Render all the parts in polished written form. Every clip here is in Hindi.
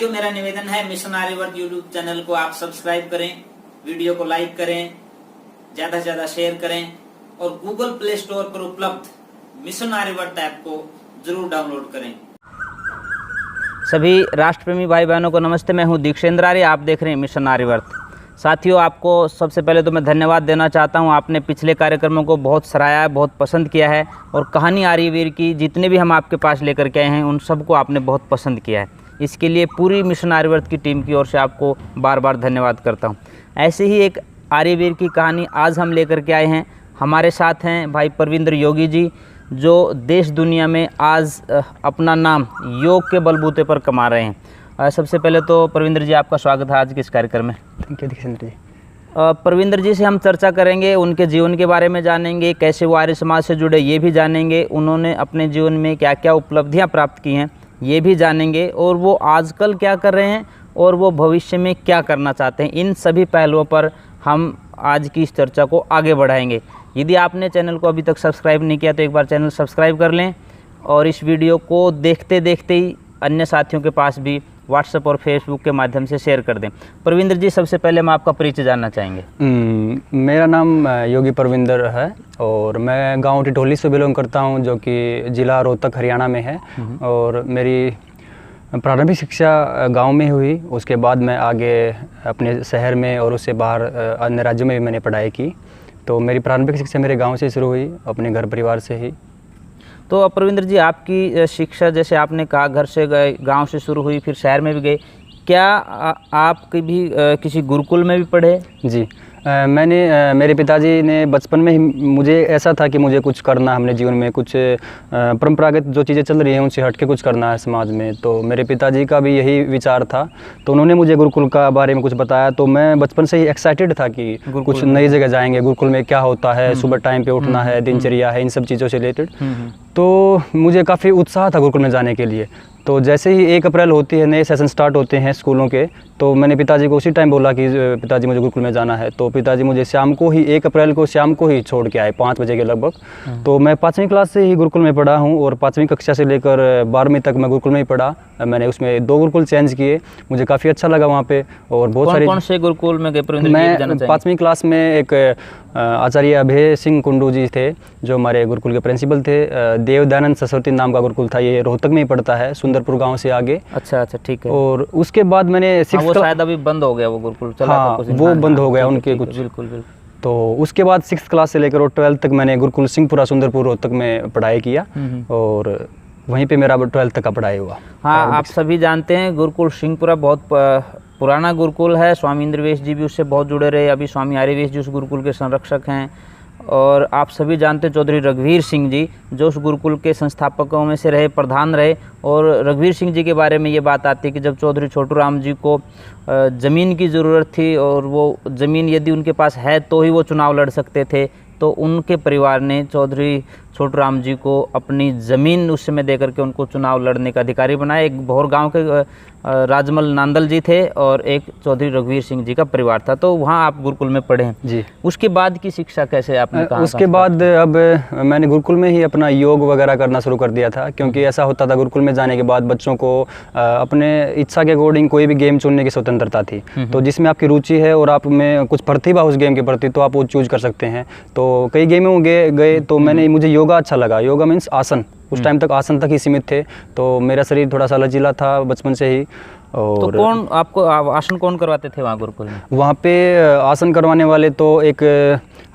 साथियों, मेरा निवेदन है मिशन आर्यवर्त यूट्यूब चैनल को आप सब्सक्राइब करें, वीडियो को लाइक करें, ज्यादा से ज्यादा शेयर करें और गूगल प्ले स्टोर पर उपलब्ध मिशन आर्यवर्त ऐप को जरूर डाउनलोड करें। सभी राष्ट्रप्रेमी भाई बहनों को नमस्ते। मैं हूं दीक्षेंद्र आर्य, आप देख रहे हैं मिशन आर्यवर्त। साथियों, आपको सबसे पहले तो मैं धन्यवाद देना चाहता हूं। आपने पिछले कार्यक्रमों को बहुत सराहा है, बहुत पसंद किया है और कहानी आर्यवीर की जितने भी हम आपके पास लेकर के आए हैं उन सबको आपने बहुत पसंद किया है। इसके लिए पूरी मिशन आर्यवर्त की टीम की ओर से आपको बार बार धन्यवाद करता हूं। ऐसे ही एक आर्यवीर की कहानी आज हम लेकर के आए हैं। हमारे साथ हैं भाई परविंद्र योगी जी, जो देश दुनिया में आज अपना नाम योग के बलबूते पर कमा रहे हैं। सबसे पहले तो परविंद्र जी, आपका स्वागत है आज के इस कार्यक्रम में। थैंक यू दीक्षेंद्र जी। परविंद्र जी से हम चर्चा करेंगे, उनके जीवन के बारे में जानेंगे, कैसे वो आर्य समाज से जुड़े ये भी जानेंगे, उन्होंने अपने जीवन में क्या क्या उपलब्धियां प्राप्त की हैं ये भी जानेंगे, और वो आजकल क्या कर रहे हैं और वो भविष्य में क्या करना चाहते हैं। इन सभी पहलुओं पर हम आज की इस चर्चा को आगे बढ़ाएंगे। यदि आपने चैनल को अभी तक सब्सक्राइब नहीं किया तो एक बार चैनल सब्सक्राइब कर लें और इस वीडियो को देखते देखते ही अन्य साथियों के पास भी व्हाट्सएप और फेसबुक के माध्यम से शेयर कर दें। परविंद्र जी, सबसे पहले हम आपका परिचय जानना चाहेंगे। मेरा नाम योगी परविंद्र है और मैं गांव टिटोली से बिलोंग करता हूं, जो कि ज़िला रोहतक हरियाणा में है। और मेरी प्रारंभिक शिक्षा गांव में हुई। उसके बाद मैं आगे अपने शहर में और उससे बाहर अन्य राज्यों में भी मैंने पढ़ाई की। तो मेरी प्रारंभिक शिक्षा मेरे गांव से शुरू हुई, अपने घर परिवार से ही। तो परविंद्र जी, आपकी शिक्षा जैसे आपने कहा घर से गए, गांव से शुरू हुई, फिर शहर में भी गए, क्या आप कभी किसी गुरुकुल में भी पढ़े? जी, मेरे पिताजी ने बचपन में ही मुझे ऐसा था कि मुझे कुछ करना है हमने जीवन में, कुछ परंपरागत जो चीज़ें चल रही हैं उनसे हट के कुछ करना है समाज में। तो मेरे पिताजी का भी यही विचार था, तो उन्होंने मुझे गुरुकुल का बारे में कुछ बताया। तो मैं बचपन से ही एक्साइटेड था कि कुछ नई जगह जाएंगे, गुरुकुल में क्या होता है, सुबह टाइम पे उठना है, दिनचर्या है, इन सब चीज़ों से रिलेटेड। तो मुझे काफ़ी उत्साह था गुरुकुल में जाने के लिए। तो जैसे ही 1 अप्रैल होती है, नए सेशन स्टार्ट होते हैं स्कूलों के, तो मैंने पिताजी को उसी टाइम बोला कि पिताजी मुझे गुरुकुल में जाना है। तो पिताजी मुझे शाम को ही 1 अप्रैल को शाम को ही छोड़ के आए 5 बजे के लगभग। तो मैं 5वीं क्लास से ही गुरुकुल में पढ़ा हूँ और 5वीं कक्षा से लेकर 12वीं तक मैं गुरुकुल में ही पढ़ा। मैंने उसमें 2 गुरुकुल चेंज किए, मुझे काफ़ी अच्छा लगा वहाँ पे। और बहुत सारे कौन से गुरुकुल में गए? मैं 5वीं क्लास में एक आचार्य अभय सिंह कुंडू जी थे, जो हमारे गुरुकुल के प्रिंसिपल थे। देवदानंद सरस्वती नाम का गुरुकुल था, ये रोहतक में ही पड़ता है, सुंदरपुर गांव से आगे। अच्छा, ठीक है। और उसके बाद मैंने वो शायद अभी बंद हो गया वो गुरुकुल, चला हाँ, था वो बंद हो गया उनके कुछ। बिल्कुल। तो उसके बाद 6th क्लास से लेकर 12th तक मैंने गुरुकुल सिंहपुरा सुंदरपुर रोहतक में पढ़ाई किया और वहीं पे मेरा 12th तक का पढ़ाई हुआ। हाँ, आप सभी जानते हैं गुरुकुल सिंहपुरा बहुत पुराना गुरुकुल है। स्वामी इंद्रवेश जी भी उससे बहुत जुड़े रहे, अभी स्वामी आर्यवेश जी उस गुरुकुल के संरक्षक हैं। और आप सभी जानते हैं चौधरी रघुवीर सिंह जी, जो उस गुरुकुल के संस्थापकों में से रहे, प्रधान रहे। और रघुवीर सिंह जी के बारे में ये बात आती है कि जब चौधरी छोटू राम जी को ज़मीन की ज़रूरत थी और वो ज़मीन यदि उनके पास है तो ही वो चुनाव लड़ सकते थे, तो उनके परिवार ने चौधरी छोटू राम जी को अपनी ज़मीन उस समय देकर के उनको चुनाव लड़ने का अधिकारी बनाया। एक भोर गांव के राजमल नांदल जी थे और एक चौधरी रघुवीर सिंह जी का परिवार था। तो वहाँ आप गुरुकुल में पढ़े हैं जी। उसके बाद की शिक्षा कैसे आपने कहा? उसके बाद अब मैंने गुरुकुल में ही अपना योग वगैरह करना शुरू कर दिया था, क्योंकि ऐसा होता था गुरुकुल में जाने के बाद बच्चों को अपने इच्छा के अकॉर्डिंग कोई भी गेम चुनने की स्वतंत्रता थी। तो जिसमें आपकी रुचि है और आप में कुछ प्रतिभा उस गेम के प्रति, तो आप वो चूज कर सकते हैं। तो कई गेमों में गए तो मुझे योगा अच्छा लगा। योगा मीन्स आसन, उस टाइम तक आसन तक ही सीमित थे, तो मेरा शरीर थोड़ा सा लचीला था बचपन से ही। और तो कौन आपको आसन कौन करवाते थे वहाँ गुरुकुल में? वहाँ पे आसन करवाने वाले तो एक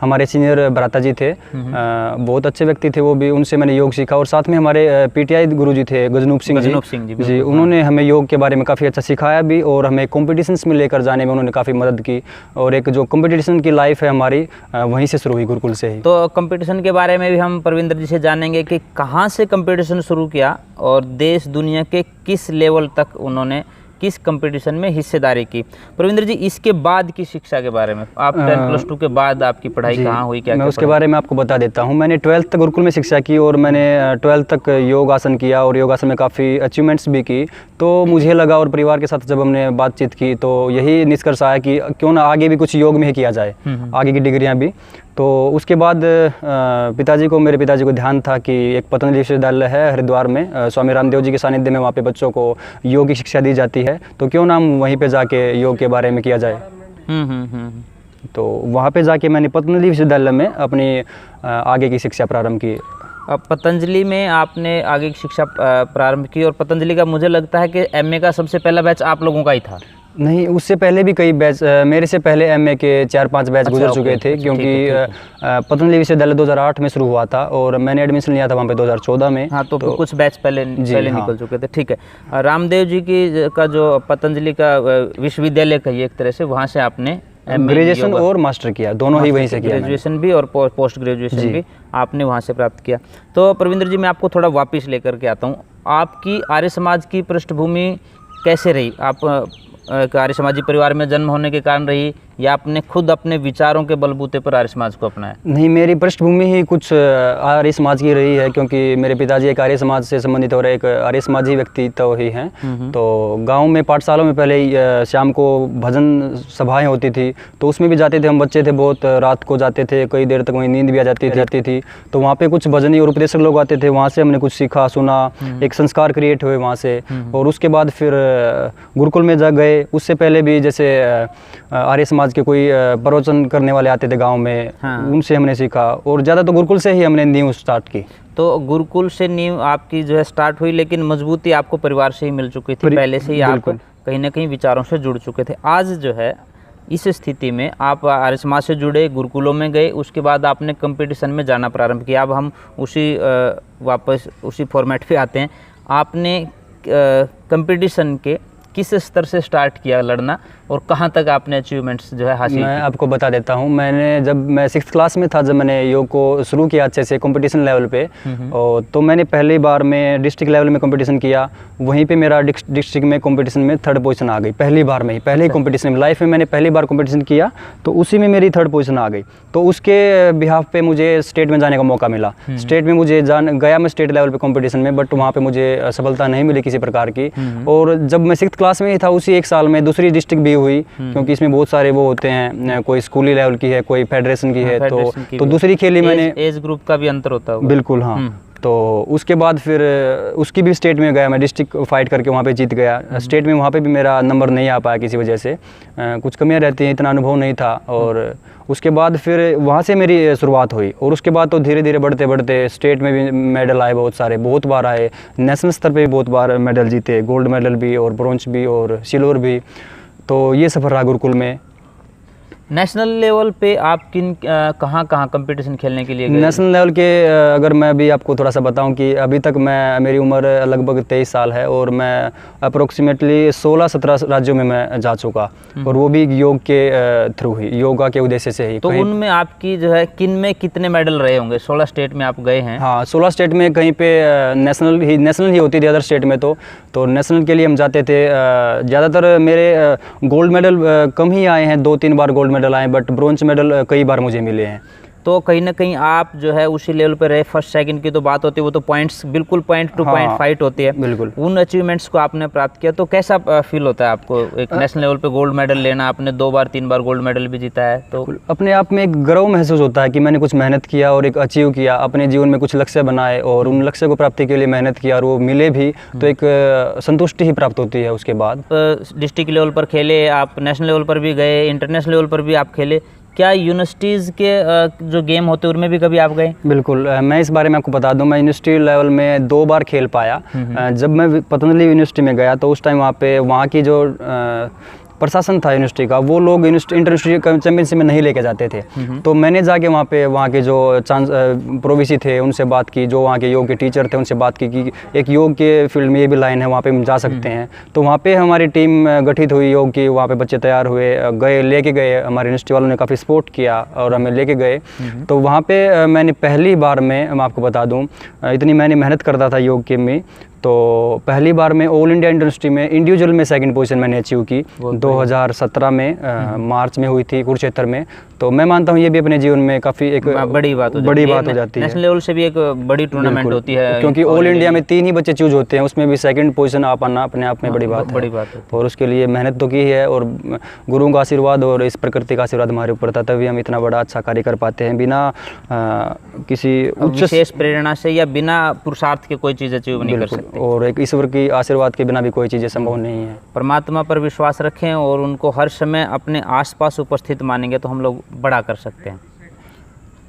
हमारे सीनियर भ्राता जी थे, बहुत अच्छे व्यक्ति थे वो भी, उनसे मैंने योग सीखा। और साथ में हमारे पीटीआई गुरु जी थे गजनूप सिंह जी, उन्होंने हमें योग के बारे में काफ़ी अच्छा सिखाया भी और हमें कॉम्पिटिशन्स में लेकर जाने में उन्होंने काफ़ी मदद की। और एक जो कॉम्पिटिशन की लाइफ है हमारी, वहीं से शुरू हुई गुरुकुल से ही। तो कॉम्पिटिशन के बारे में भी हम परविंद्र जी से जानेंगे कि कहाँ से कॉम्पिटिशन शुरू किया और देश दुनिया के किस लेवल तक उन्होंने किस कंपटीशन में हिस्सेदारी की। परविंद्र जी, इसके बाद की शिक्षा के बारे में, आप 10+2 के बाद आपकी पढ़ाई कहाँ हुई, क्या? मैं उसके बारे में आपको बता देता हूँ। मैंने 12th तक गुरुकुल में शिक्षा की और मैंने 12th तक योगासन किया और योगासन में काफ़ी अचीवमेंट्स भी की। तो मुझे लगा और परिवार के साथ जब हमने बातचीत की तो यही निष्कर्ष आया कि क्यों ना आगे भी कुछ योग में ही किया जाए, आगे की डिग्रियाँ भी। तो उसके बाद मेरे पिताजी को ध्यान था कि एक पतंजलि विश्वविद्यालय है हरिद्वार में, स्वामी रामदेव जी के सानिध्य में, वहाँ पे बच्चों को योग की शिक्षा दी जाती है, तो क्यों ना हम वहीं पे जाके योग के बारे में किया जाए। तो वहाँ पे जाके मैंने पतंजलि विश्वविद्यालय में अपनी आगे की शिक्षा प्रारंभ की। अब पतंजलि में आपने आगे की शिक्षा प्रारंभ की, और पतंजलि का मुझे लगता है कि एमए का सबसे पहला बैच आप लोगों का ही था। नहीं, उससे पहले भी कई बैच, मेरे से पहले एमए के 4-5 बैच गुजर चुके थे, क्योंकि पतंजलि विश्वविद्यालय 2008 में शुरू हुआ था और मैंने एडमिशन लिया था वहाँ पे 2014 में। हाँ, तो कुछ बैच पहले निकल चुके थे। ठीक है, रामदेव जी की का जो पतंजलि का विश्वविद्यालय कहिए एक तरह से, वहाँ से आपने ग्रेजुएशन और मास्टर किया, दोनों ही वहीं से किया। ग्रेजुएशन भी और पोस्ट ग्रेजुएशन भी आपने वहाँ से प्राप्त किया। तो प्रविंदर जी, मैं आपको थोड़ा वापस लेकर के आता हूँ। आपकी आर्य समाज की पृष्ठभूमि कैसे रही? आप आर्य समाजी परिवार में जन्म होने के कारण रही, या आपने खुद अपने विचारों के बलबूते पर आर्य समाज को अपनाया? नहीं, मेरी पृष्ठभूमि ही कुछ आर्य समाज की रही है, क्योंकि मेरे पिताजी एक आर्य समाज से संबंधित और एक आर्य समाजी व्यक्तित्व ही हैं। तो गांव में पाठशालाओं में पहले शाम को भजन सभाएं होती थी, तो उसमें भी जाते थे। हम बच्चे थे, बहुत रात को जाते थे, कई देर तक वहीं नींद भी आ जाती थी। तो वहाँ पे कुछ भजनी और उपदेशक लोग आते थे, वहाँ से हमने कुछ सीखा, सुना, एक संस्कार क्रिएट हुए वहाँ से। और उसके बाद फिर गुरुकुल में जा गए। उससे पहले भी जैसे आर्य समाज के कोई प्रवचन करने वाले आते थे गांव में, उनसे हमने सीखा, और ज़्यादा तो गुरुकुल से ही हमने नींव स्टार्ट की। तो गुरुकुल से नींव आपकी जो है स्टार्ट हुई, लेकिन मजबूती आपको परिवार से ही मिल चुकी थी, पहले से ही आप कहीं ना कहीं विचारों से जुड़ चुके थे। आज जो है इस स्थिति में आप आर्य समाज से जुड़े, गुरुकुलों में गए, उसके बाद आपने कंपटीशन में जाना प्रारंभ किया। अब हम वापस उसी फॉर्मेट पे आते हैं। आपने कंपटीशन के किस स्तर से स्टार्ट किया लड़ना, और कहाँ तक आपने अचीवमेंट्स जो है हासिल? मैं आपको बता देता हूँ। जब मैं 6th क्लास में था, जब मैंने योग को शुरू किया अच्छे से कंपटीशन लेवल पे, और तो मैंने पहली बार में डिस्ट्रिक्ट लेवल में कंपटीशन किया। वहीं पे मेरा डिस्ट्रिक्ट में कंपटीशन में 3rd पोजीशन आ गई, पहली बार में ही, पहले ही कंपटीशन में, लाइफ में मैंने पहली बार कंपटीशन किया, तो उसी में मेरी 3rd पोजीशन आ गई। तो उसके बिहाफ पे मुझे स्टेट में जाने का मौका मिला। स्टेट में मुझे गया मैं स्टेट लेवल पे कंपटीशन में, बट वहाँ पे मुझे सफलता नहीं मिली किसी प्रकार की। और जब मैं 6th क्लास में ही था, उसी एक साल में दूसरी डिस्ट्रिक्ट भी हुई, क्योंकि इसमें बहुत सारे वो होते हैं, कोई स्कूली लेवल की है, कोई फेडरेशन की है, तो दूसरी खेली मैंने। एज ग्रुप का भी अंतर होता है? बिल्कुल, हाँ। तो उसके बाद फिर उसकी भी स्टेट में गया मैं, डिस्ट्रिक्ट फाइट करके वहाँ पे जीत गया। स्टेट में वहाँ पे भी मेरा नंबर नहीं आ पाया किसी वजह से, कुछ कमियाँ रहती हैं, इतना अनुभव नहीं था। और उसके बाद फिर वहाँ से मेरी शुरुआत हुई, और उसके बाद तो धीरे धीरे बढ़ते बढ़ते स्टेट में भी मेडल आए, बहुत सारे, बहुत बार आए। नेशनल स्तर पे भी बहुत बार मेडल जीते, गोल्ड मेडल भी और ब्रोंज भी और सिल्वर भी। तो ये सफ़र रहा गुरुकुल में। नेशनल लेवल पे आप कहाँ कंपटीशन खेलने के लिए गए? नेशनल लेवल के अगर मैं भी आपको थोड़ा सा बताऊं कि अभी तक मेरी उम्र लगभग 23 साल है, और मैं अप्रोक्सीमेटली 16-17 राज्यों में मैं जा चुका, और वो भी योग के थ्रू ही, योगा के उद्देश्य से ही। तो उनमें आपकी जो है में कितने मेडल रहे होंगे? 16 स्टेट में आप गए हैं? हाँ, 16 स्टेट में कहीं पे नेशनल ही होती थी, अदर स्टेट में तो नेशनल के लिए हम जाते थे। ज़्यादातर मेरे गोल्ड मेडल कम ही आए हैं, 2-3 बार गोल्ड मेडल आए, बट ब्रोंज मेडल कई बार मुझे मिले हैं। तो कहीं ना कहीं आप जो है उसी लेवल पे रहे। फर्स्ट सेकंड की तो बात होती है, वो तो पॉइंट्स, बिल्कुल पॉइंट टू पॉइंट फाइट होती है। बिल्कुल। उन अचीवमेंट्स को आपने प्राप्त किया, तो कैसा फील होता है आपको एक नेशनल लेवल पे गोल्ड मेडल लेना? आपने 2 बार 3 बार गोल्ड मेडल भी जीता है, तो अपने आप में एक गर्व महसूस होता है कि मैंने कुछ मेहनत किया और एक अचीव किया, अपने जीवन में कुछ लक्ष्य बनाए और उन लक्ष्य को प्राप्ति के लिए मेहनत किया और वो मिले भी, तो एक संतुष्टि ही प्राप्त होती है उसके बाद। डिस्ट्रिक्ट लेवल पर खेले आप, नेशनल लेवल पर भी गए, इंटरनेशनल लेवल पर भी आप खेले। क्या यूनिवर्सिटीज़ के जो गेम होते हैं उनमें भी कभी आप गए? बिल्कुल, मैं इस बारे में आपको बता दूं, मैं यूनिवर्सिटी लेवल में 2 बार खेल पाया। जब मैं पतंजलि यूनिवर्सिटी में गया तो उस टाइम वहाँ की जो प्रशासन था यूनिवर्सिटी का, वो लोग इंटर चैंपियनशिप में नहीं लेके जाते थे। तो मैंने जाके वहाँ के जो प्रोविसी थे उनसे बात की, जो वहाँ के योग के टीचर थे उनसे बात की कि एक योग के फील्ड में ये भी लाइन है, वहाँ पे हम जा सकते हैं। तो वहाँ पे हमारी टीम गठित हुई योग की, वहाँ पे बच्चे तैयार हुए, लेके गए, हमारे यूनिवर्सिटी वालों ने काफ़ी सपोर्ट किया और हमें लेके गए। तो वहाँ पे मैंने पहली बार में, मैं आपको बता दूँ, इतनी मैंने मेहनत करता था योग के में, तो पहली बार में ऑल इंडिया यूनिवर्सिटी में इंडिविजुअल में 2nd पोजीशन मैंने अचीव की। 2017 में मार्च में हुई थी कुरुक्षेत्र में। तो मैं मानता हूँ ये भी अपने जीवन में काफ़ी एक बड़ी बात हो जाती है। नेशनल लेवल से भी एक बड़ी टूर्नामेंट होती है, क्योंकि ऑल इंडिया में 3 ही बच्चे चूज होते हैं, उसमें भी सेकंड पोजीशन आ पाना अपने आप में बड़ी बात है। और उसके लिए मेहनत तो की है, और गुरुओं का आशीर्वाद और इस प्रकृति का आशीर्वाद हमारे ऊपर था, तभी हम इतना बड़ा अच्छा कार्य कर पाते हैं बिना किसी विशेष प्रेरणा से या बिना पुरुषार्थ के कोई चीज़ अचीव नहीं कर सकते। और एक ईश्वर की आशीर्वाद के बिना भी कोई चीज़ें संभव नहीं है। परमात्मा पर विश्वास रखें और उनको हर समय अपने आसपास उपस्थित मानेंगे तो हम लोग बड़ा कर सकते हैं।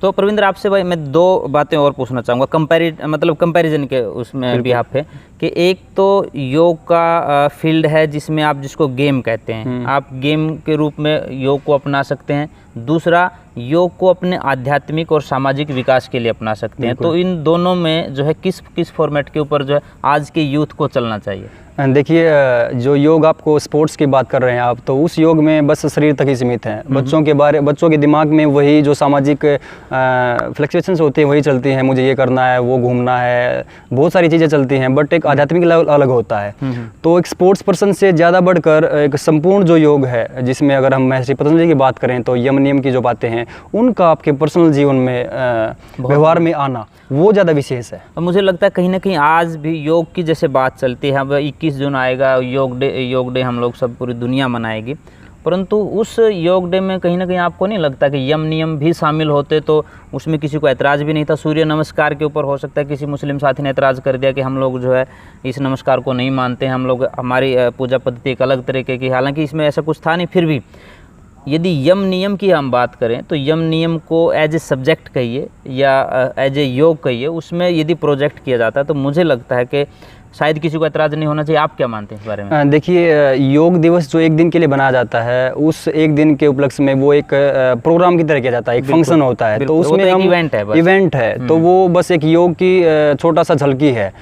तो प्रविंद्र, आपसे भाई मैं 2 बातें और पूछना चाहूँगा कंपैरिजन के उसमें भी आप है कि एक तो योग का फील्ड है जिसमें आप जिसको गेम कहते हैं, आप गेम के रूप में योग को अपना सकते हैं। दूसरा, योग को अपने आध्यात्मिक और सामाजिक विकास के लिए अपना सकते हैं। तो इन दोनों में जो है किस फॉर्मेट के ऊपर जो है आज के यूथ को चलना चाहिए? देखिए, जो योग आपको स्पोर्ट्स की बात कर रहे हैं आप, तो उस योग में बस शरीर तक ही सीमित है। बच्चों के दिमाग में वही जो सामाजिक फ्लक्चुएशंस होती हैं वही चलती हैं, मुझे ये करना है, वो घूमना है, बहुत सारी चीज़ें चलती हैं, बट एक आध्यात्मिक लेवल अलग होता है। तो एक स्पोर्ट्स पर्सन से ज़्यादा बढ़कर एक संपूर्ण जो योग है, जिसमें अगर हम महर्षि पतंजलि की बात करें तो यम नियम की जो बातें हैं उनका आपके पर्सनल जीवन में व्यवहार में आना वो ज़्यादा विशेष है। और मुझे लगता है कहीं ना कहीं आज भी योग की जैसे बात चलती है, अब 21 जून आएगा, योग डे हम लोग सब पूरी दुनिया मनाएगी, परंतु उस योग डे में कहीं ना कहीं आपको नहीं लगता कि यम नियम भी शामिल होते तो उसमें किसी को ऐतराज़ भी नहीं था? सूर्य नमस्कार के ऊपर हो सकता है किसी मुस्लिम साथी ने ऐतराज़ कर दिया कि हम लोग जो है इस नमस्कार को नहीं मानते हैं, हम लोग हमारी पूजा पद्धति एक अलग तरीके की, हालांकि इसमें ऐसा कुछ था नहीं। फिर भी यदि यम नियम की हम बात करें तो यम नियम को एज ए सब्जेक्ट कहिए या एज ए योग कहिए, उसमें यदि प्रोजेक्ट किया जाता है तो मुझे लगता है कि शायद किसी को ऐतराज़ नहीं होना चाहिए। आप क्या मानते हैं इस बारे में? देखिए, योग दिवस जो एक दिन के लिए बनाया जाता है, उस एक दिन के उपलक्ष्य में वो एक प्रोग्राम की तरह किया जाता है, एक फंक्शन होता है, तो उसमें हम इवेंट है तो वो बस एक योग की छोटा सा झलकी है।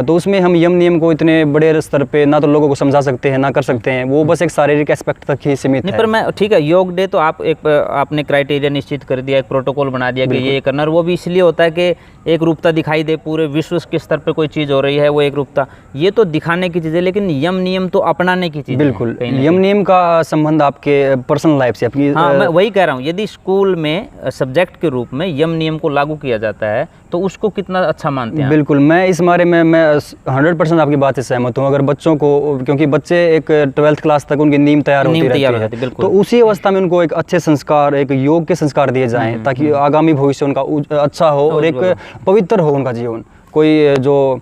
तो उसमें हम यम नियम को इतने बड़े स्तर पे ना तो लोगों को समझा सकते हैं ना कर सकते हैं, वो बस एक शारीरिक एस्पेक्ट तक ही सीमित है। पर मैं ठीक है, योग डे तो आपने क्राइटेरिया निश्चित कर दिया, एक प्रोटोकॉल बना दिया कि ये करना, और वो भी इसलिए होता है कि एक रूपता दिखाई दे, पूरे विश्व के स्तर पे कोई चीज़ हो रही है वो एक रूपता, ये तो दिखाने की चीज़ है, लेकिन यम नियम तो अपनाने की चीज़। बिल्कुल, यम नियम का संबंध आपके पर्सनल लाइफ से अपनी। हाँ, मैं वही कह रहा हूँ, यदि स्कूल में सब्जेक्ट के रूप में यम नियम को लागू किया जाता है तो उसको कितना अच्छा मानते हैं? बिल्कुल, मैं इस बारे में मैं 100% आपकी बात से सहमत हूँ। अगर बच्चों को, क्योंकि बच्चे एक 12th क्लास तक उनकी नींव तैयार होती रहती है, तो उसी अवस्था में उनको एक अच्छे संस्कार, एक योग के संस्कार दिए जाएं ताकि आगामी भविष्य उनका अच्छा हो और एक पवित्र हो उनका जीवन। कोई जो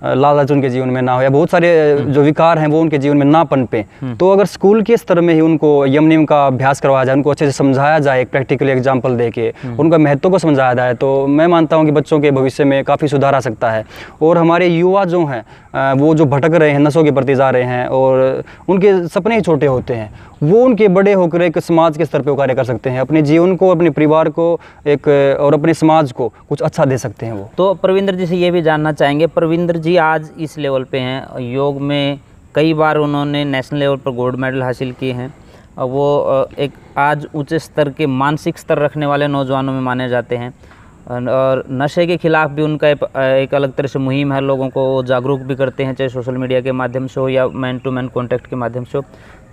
लालच उनके जीवन में ना हो या बहुत सारे जो विकार हैं वो उनके जीवन में ना पनपे। तो अगर स्कूल के स्तर में ही उनको यम नियम का अभ्यास करवाया जाए, उनको अच्छे से समझाया जाए, एक प्रैक्टिकल एग्जाम्पल दे के उनका महत्व को समझाया जाए, तो मैं मानता हूँ कि बच्चों के भविष्य में काफ़ी सुधार आ सकता है। और हमारे युवा जो हैं वो जो भटक रहे हैं, नशों के प्रति जा रहे हैं और उनके सपने ही छोटे होते हैं, वो उनके बड़े होकर एक समाज के स्तर पर कार्य कर सकते हैं, अपने जीवन को, अपने परिवार को एक और अपने समाज को कुछ अच्छा दे सकते हैं वो। तो प्रविंदर जी से ये भी जानना चाहेंगे, प्रविंदर जी आज इस लेवल पे हैं, योग में कई बार उन्होंने नेशनल लेवल पर गोल्ड मेडल हासिल किए हैं, वो एक आज ऊंचे स्तर के मानसिक स्तर रखने वाले नौजवानों में माने जाते हैं, और नशे के खिलाफ भी उनका एक अलग तरह से मुहिम है, लोगों को जागरूक भी करते हैं, चाहे सोशल मीडिया के माध्यम से हो या मैन टू मैन कॉन्टैक्ट के माध्यम से हो।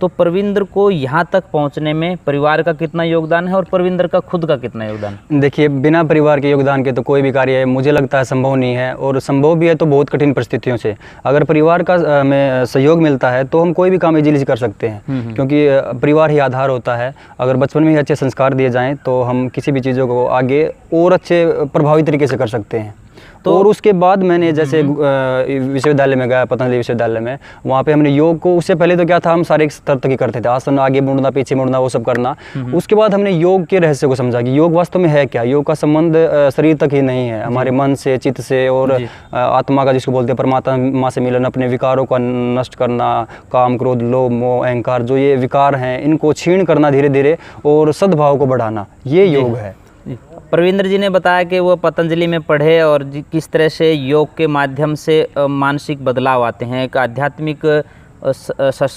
तो प्रविंदर को यहाँ तक पहुँचने में परिवार का कितना योगदान है और प्रविंदर का खुद का कितना योगदान? देखिए, बिना परिवार के योगदान के तो कोई भी कार्य मुझे लगता है संभव नहीं है, और संभव भी है तो बहुत कठिन परिस्थितियों से। अगर परिवार का में सहयोग मिलता है तो हम कोई भी काम इजीली कर सकते हैं, क्योंकि परिवार ही आधार होता है। अगर बचपन में ही अच्छे संस्कार दिए जाएँ तो हम किसी भी चीज़ों को आगे और अच्छे प्रभावी तरीके से कर सकते हैं। तो और उसके बाद मैंने जैसे विश्वविद्यालय में गया, पतंजलि विश्वविद्यालय में, वहाँ पे हमने योग को, उससे पहले तो क्या था, हम सारे स्तर तक ही करते थे, आसन आगे मुड़ना पीछे मुड़ना वो सब करना। उसके बाद हमने योग के रहस्य को समझा कि योग वास्तव में है क्या। योग का संबंध शरीर तक ही नहीं है, हमारे मन से, चित्त से और आत्मा का, जिसको बोलते हैं परमात्मा से मिलन, अपने विकारों का नष्ट करना, काम क्रोध लोभ मोह अहंकार, जो ये विकार हैं इनको छीण करना धीरे धीरे और सद्भाव को बढ़ाना, ये योग है। प्रविंदर जी ने बताया कि वो पतंजलि में पढ़े और किस तरह से योग के माध्यम से मानसिक बदलाव आते हैं, एक आध्यात्मिक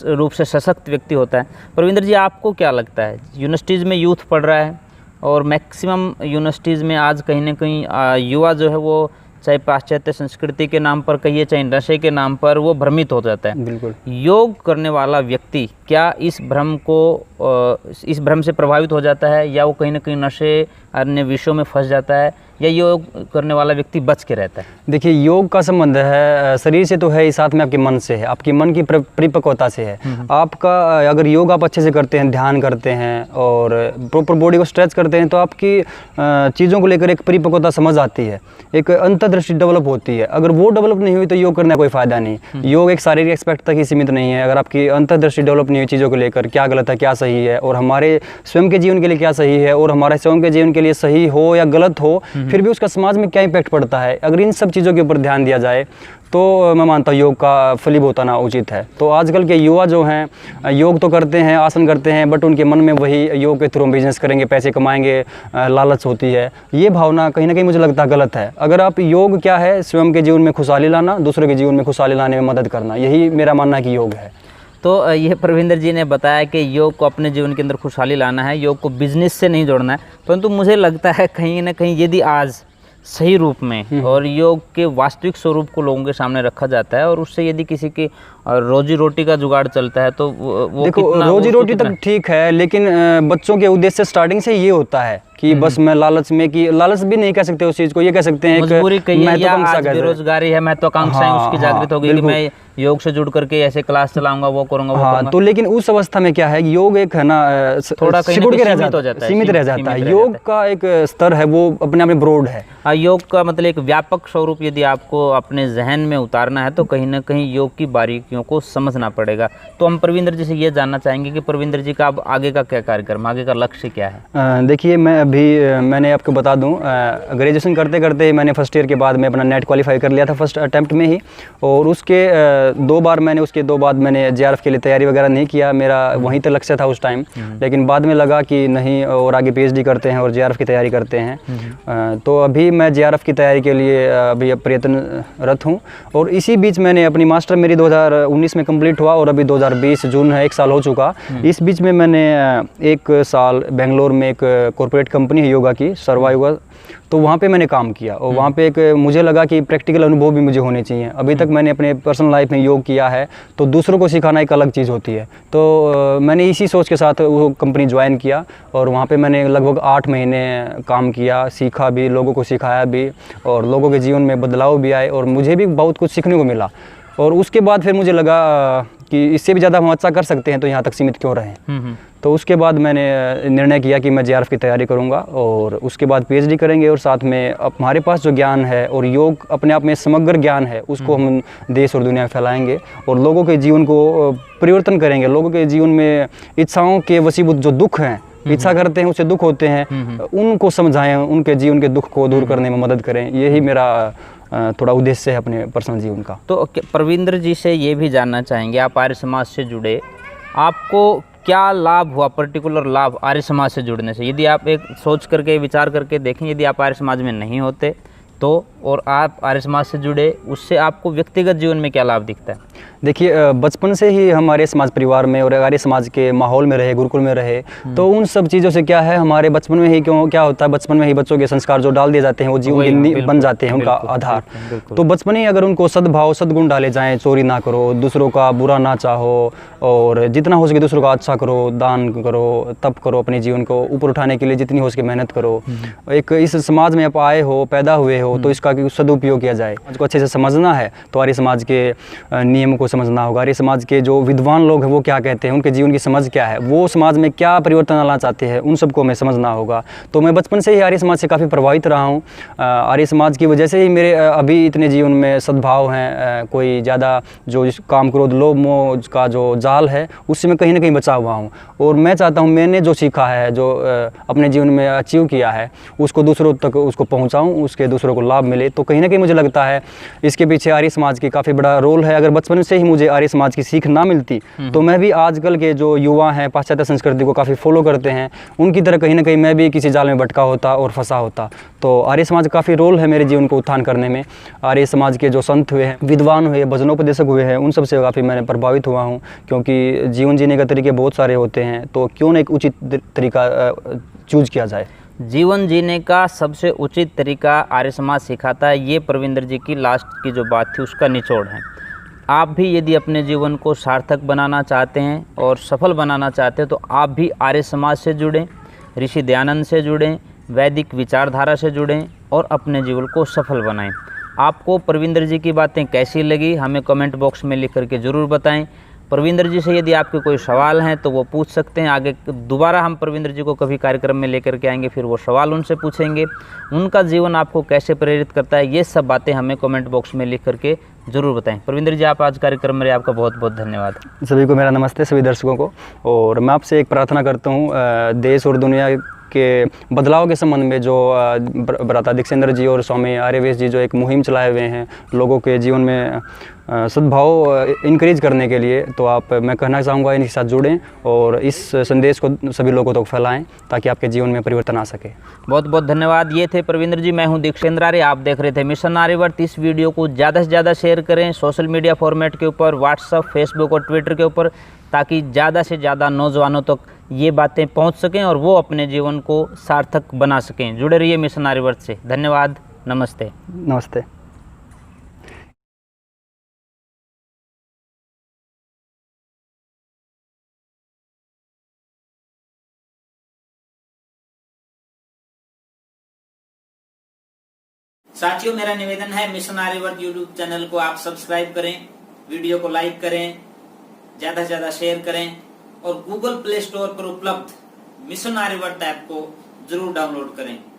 रूप से सशक्त व्यक्ति होता है। प्रविंदर जी, आपको क्या लगता है, यूनिवर्सिटीज़ में यूथ पढ़ रहा है और मैक्सिमम यूनिवर्सिटीज़ में आज कहीं ना कहीं युवा जो है वो चाहे पाश्चात्य संस्कृति के नाम पर कहिए, चाहे नशे के नाम पर, वो भ्रमित हो जाता है। बिल्कुल। योग करने वाला व्यक्ति क्या इस भ्रम से प्रभावित हो जाता है, या वो कहीं ना कहीं नशे अन्य विषयों में फंस जाता है, या योग करने वाला व्यक्ति बच के रहता है? देखिए, योग का संबंध है शरीर से तो है ही, साथ में आपके मन से है, आपकी मन की परिपक्वता से है। आपका अगर योग आप अच्छे से करते हैं, ध्यान करते हैं और प्रॉपर बॉडी को स्ट्रेच करते हैं, तो आपकी चीज़ों को लेकर एक परिपक्वता समझ आती है, एक अंतर्दृष्टि डेवलप होती है। अगर वो डेवलप नहीं हुई तो योग करने का कोई फ़ायदा नहीं। योग एक शारीरिक एस्पेक्ट तक ही सीमित नहीं है। अगर आपकी अंतर्दृष्टि डेवलप नहीं हुई चीज़ों को लेकर, क्या गलत है क्या सही है, और हमारे स्वयं के जीवन के लिए क्या सही है, और हमारे स्वयं के जीवन के लिए सही हो या गलत हो, फिर भी उसका समाज में क्या इम्पैक्ट पड़ता है, अगर इन सब चीज़ों के ऊपर ध्यान दिया जाए तो मैं मानता हूँ योग का फलीभूत होना उचित है। तो आजकल के युवा जो हैं योग तो करते हैं, आसन करते हैं, बट उनके मन में वही योग के थ्रू बिजनेस करेंगे, पैसे कमाएंगे, लालच होती है। ये भावना कहीं ना कहीं मुझे लगता है गलत है। अगर आप योग क्या है, स्वयं के जीवन में खुशहाली लाना, दूसरे के जीवन में खुशहाली लाने में मदद करना, यही मेरा मानना है कि योग है। तो ये प्रविंदर जी ने बताया कि योग को अपने जीवन के अंदर खुशहाली लाना है, योग को बिजनेस से नहीं जोड़ना है। परंतु मुझे लगता है कहीं ना कहीं यदि आज सही रूप में और योग के वास्तविक स्वरूप को लोगों के सामने रखा जाता है और उससे यदि किसी की रोजी रोटी का जुगाड़ चलता है, तो वो देखो, रोजी रोटी तक ठीक है, लेकिन बच्चों के उद्देश्य स्टार्टिंग से ये होता है कि बस मैं लालच में, कि लालच भी नहीं कह सकते उस चीज को, ये कह सकते हैं मजबूरी कहिए, या आज बेरोजगारी है, महत्वाकांक्षाएं उसकी जागृत हो गई कि मैं योग से जुड़ करके ऐसे क्लास चलाऊंगा, वो करूंगा, वो करूंगा। तो लेकिन उस अवस्था में क्या है, योग एक है ना थोड़ा सिकुड़ के रह जाता है, सीमित रह जाता है। योग का एक स्तर है, वो अपने आप में ब्रॉड है। योग का मतलब एक व्यापक स्वरूप यदि आपको अपने जहन में उतारना है तो कहीं ना कहीं योग की बारीकियों को समझना पड़ेगा। तो हम प्रविंदर जी से ये जानना चाहेंगे कि प्रविंदर जी का अब आगे का क्या कार्यक्रम, आगे का लक्ष्य क्या है? देखिए, मैंने आपको बता दूं, ग्रेजुएशन करते करते मैंने फर्स्ट ईयर के बाद में अपना नेट क्वालिफाई कर लिया था फर्स्ट अटैम्प्ट में ही, और उसके उसके दो बाद मैंने JRF के लिए तैयारी वगैरह नहीं किया। मेरा वहीं तक लक्ष्य था उस टाइम, लेकिन बाद में लगा कि नहीं, और आगे PhD करते हैं और JRF की तैयारी करते हैं। तो अभी मैं JRF की तैयारी के लिए अभी प्रयत्नरत हूँ, और इसी बीच मैंने अपनी मास्टर मेरी 2019 में कंप्लीट हुआ, और अभी 2020 जून है, 1 साल हो चुका। इस बीच में मैंने 1 साल बेंगलोर में एक कॉर्पोरेट कंपनी है योगा की, सर्वा योगा, तो वहाँ पे मैंने काम किया, और वहाँ पे एक मुझे लगा कि प्रैक्टिकल अनुभव भी मुझे होने चाहिए। अभी तक मैंने अपने पर्सनल लाइफ में योग किया है, तो दूसरों को सिखाना एक अलग चीज़ होती है। तो मैंने इसी सोच के साथ वो कंपनी ज्वाइन किया, और वहाँ पे मैंने लगभग 8 महीने काम किया, सीखा भी, लोगों को सिखाया भी, और लोगों के जीवन में बदलाव भी आए, और मुझे भी बहुत कुछ सीखने को मिला। और उसके बाद फिर मुझे लगा कि इससे भी ज़्यादा हम अच्छा कर सकते हैं, तो यहाँ तक सीमित क्यों रहें। तो उसके बाद मैंने निर्णय किया कि मैं JRF की तैयारी करूँगा, और उसके बाद PhD करेंगे, और साथ में हमारे पास जो ज्ञान है, और योग अपने आप में समग्र ज्ञान है, उसको हम देश और दुनिया में फैलाएंगे, और लोगों के जीवन को परिवर्तन करेंगे। लोगों के जीवन में इच्छाओं के वशीभूत जो दुख हैं, इच्छा करते हैं, उससे दुख होते हैं, उनको समझाएं, उनके जीवन के दुख को दूर करने में मदद करें। यही मेरा थोड़ा उद्देश्य है अपने पर्सनल जीवन का। तो प्रविंदर जी से ये भी जानना चाहेंगे, आप आर्य समाज से जुड़े, आपको क्या लाभ हुआ, पर्टिकुलर लाभ आर्य समाज से जुड़ने से? यदि आप एक सोच करके, विचार करके देखें, यदि आप आर्य समाज में नहीं होते तो, और आप आर्य समाज से जुड़े, उससे आपको व्यक्तिगत जीवन में क्या लाभ दिखता है? देखिए, बचपन से ही हमारे समाज परिवार में और आर्य समाज के माहौल में रहे, गुरुकुल में रहे, तो उन सब चीज़ों से क्या है, हमारे बचपन में ही क्या होता है, बचपन में ही बच्चों के संस्कार जो डाल दिए जाते हैं, वो जीवन बन जाते हैं, उनका आधार। तो बचपन ही अगर उनको सद्भाव, सद्गुण डाले जाएँ, चोरी ना करो, दूसरों का बुरा ना चाहो, और जितना हो सके दूसरों का अच्छा करो, दान करो, तप करो, अपने जीवन को ऊपर उठाने के लिए जितनी हो सके मेहनत करो। एक इस समाज में आप आए हो, पैदा हुए हो, तो इसका सदुपयोग किया जाए। उसको अच्छे से समझना है तो आर्य समाज के नियम को समझना होगा। आर्य समाज के जो विद्वान लोग हैं वो क्या कहते हैं, उनके जीवन की समझ क्या है, वो समाज में क्या परिवर्तन लाना चाहते हैं, उन सबको हमें समझना होगा। तो मैं बचपन से ही आर्य समाज से काफ़ी प्रभावित रहा हूँ। आर्य समाज की वजह से ही मेरे अभी इतने जीवन में सद्भाव हैं। कोई ज़्यादा जो काम क्रोध लोभ मोह का जो जाल है उससे मैं कहीं ना कहीं बचा हुआ हूँ, और मैं चाहता हूँ मैंने जो सीखा है, जो अपने जीवन में अचीव किया है, उसको दूसरों तक उसको पहुँचाऊँ, उसके दूसरों को लाभ मिले। तो कहीं ना कहीं मुझे लगता है इसके पीछे आर्य समाज की काफ़ी बड़ा रोल है। अगर बचपन से ही मुझे आर्य समाज की सीख ना मिलती तो मैं भी आजकल के जो युवा हैं पाश्चात्य संस्कृति को काफ़ी फॉलो करते हैं, उनकी तरह कहीं ना कहीं मैं भी किसी जाल में भटका होता और फंसा होता। तो आर्य समाज काफ़ी रोल है मेरे जीवन को उत्थान करने में। आर्य समाज के जो संत हुए हैं, विद्वान हुए, भजनोपदेशक हुए हैं, उन सब से काफ़ी मैंने प्रभावित हुआ हूँ, क्योंकि जीवन जीने के तरीके बहुत सारे होते हैं, तो क्यों ना एक उचित तरीका चूज किया जाए। जीवन जीने का सबसे उचित तरीका आर्य समाज सिखाता है। ये प्रविंदर जी की लास्ट की जो बात थी उसका निचोड़ है। आप भी यदि अपने जीवन को सार्थक बनाना चाहते हैं और सफल बनाना चाहते हैं तो आप भी आर्य समाज से जुड़ें, ऋषि दयानंद से जुड़ें, वैदिक विचारधारा से जुड़ें और अपने जीवन को सफल बनाएं। आपको प्रविंदर जी की बातें कैसी लगी हमें कमेंट बॉक्स में लिख करके ज़रूर बताएं। प्रविंदर जी से यदि आपके कोई सवाल हैं तो वो पूछ सकते हैं। आगे दोबारा हम प्रविंदर जी को कभी कार्यक्रम में लेकर के आएंगे, फिर वो सवाल उनसे पूछेंगे। उनका जीवन आपको कैसे प्रेरित करता है ये सब बातें हमें कमेंट बॉक्स में लिख करके ज़रूर बताएं। प्रविंदर जी, आप आज कार्यक्रम में आपका बहुत बहुत धन्यवाद। सभी को मेरा नमस्ते, सभी दर्शकों को। और मैं आपसे एक प्रार्थना करता हूँ, देश और दुनिया के बदलाव के संबंध में जो भ्राता दीक्षेंद्र जी और स्वामी आर्यवेश जी जो एक मुहिम चलाए हुए हैं लोगों के जीवन में सद्भाव इंक्रीज करने के लिए, तो मैं कहना चाहूँगा इनके साथ जुड़ें और इस संदेश को सभी लोगों तक फैलाएं ताकि आपके जीवन में परिवर्तन आ सके। बहुत बहुत धन्यवाद। ये थे प्रविंदर जी, मैं हूं दीक्षेंद्र आर्य, आप देख रहे थे मिशन आर्यवर्त। इस वीडियो को ज़्यादा से ज़्यादा शेयर करें सोशल मीडिया फॉर्मेट के ऊपर, व्हाट्सअप, फेसबुक और ट्विटर के ऊपर, ताकि ज़्यादा से ज़्यादा नौजवानों तक ये बातें पहुंच सकें और वो अपने जीवन को सार्थक बना सकें। जुड़े रहिए मिशन आर्यवर्त से। धन्यवाद, नमस्ते। नमस्ते। साथियों, मेरा निवेदन है मिशन आर्यवर्त यूट्यूब चैनल को आप सब्सक्राइब करें, वीडियो को लाइक करें, ज्यादा से ज्यादा शेयर करें और गूगल प्ले स्टोर पर उपलब्ध मिशन आर्यवर्त ऐप को जरूर डाउनलोड करें।